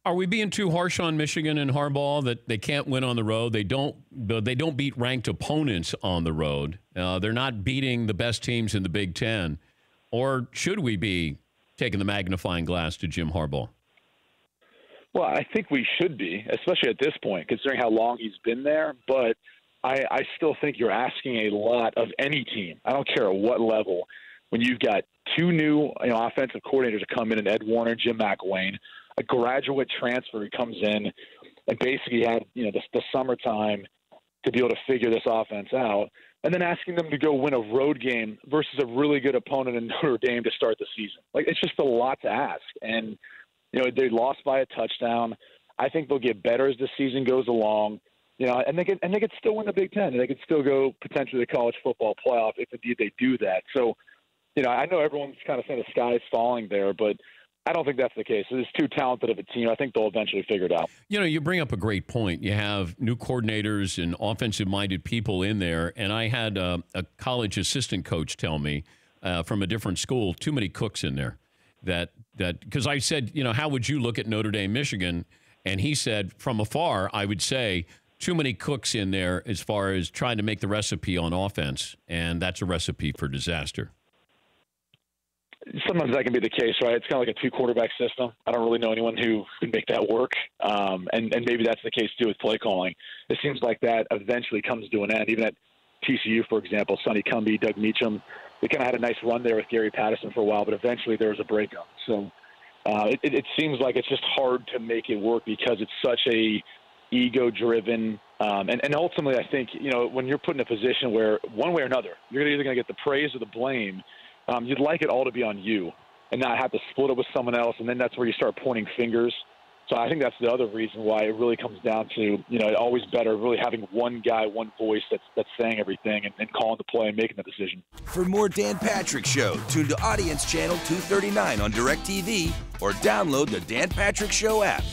Are we being too harsh on Michigan and Harbaugh that they can't win on the road? They don't beat ranked opponents on the road. They're not beating the best teams in the Big Ten. Or should we be taking the magnifying glass to Jim Harbaugh? Well, I think we should be, especially at this point, considering how long he's been there. But I still think you're asking a lot of any team. I don't care at what level. When you've got two new offensive coordinators to come in Ed Warner and Jim McElwain, a graduate transfer who comes in and basically had the summertime to be able to figure this offense out, and then asking them to go win a road game versus a really good opponent in Notre Dame to start the season. Like, it's just a lot to ask. And they lost by a touchdown. I think they'll get better as the season goes along. And they could still win the Big Ten. They could still go potentially to the college football playoff if indeed they do that. So, I know everyone's kind of saying the sky's falling there, but I don't think that's the case. It's too talented of a team. I think they'll eventually figure it out. You bring up a great point. You have new coordinators and offensive-minded people in there, and I had a college assistant coach tell me from a different school, too many cooks in there. That because I said, how would you look at Notre Dame, Michigan? And he said, from afar, I would say too many cooks in there as far as trying to make the recipe on offense, and that's a recipe for disaster. Sometimes that can be the case, right? It's kind of like a two-quarterback system. I don't really know anyone who can make that work, and maybe that's the case, too, with play calling. It seems like that eventually comes to an end. Even at TCU, for example, Sonny Cumbie, Doug Meacham, they kind of had a nice run there with Gary Patterson for a while, but eventually there was a breakup. So it seems like it's just hard to make it work because it's such a ego-driven, and ultimately I think, when you're put in a position where one way or another, you're either going to get the praise or the blame, you'd like it all to be on you and not have to split it with someone else, and then that's where you start pointing fingers. So I think that's the other reason why it really comes down to, always better really having one guy, one voice that's saying everything and calling the play and making the decision. For more Dan Patrick Show, tune to Audience Channel 239 on DirecTV or download the Dan Patrick Show app.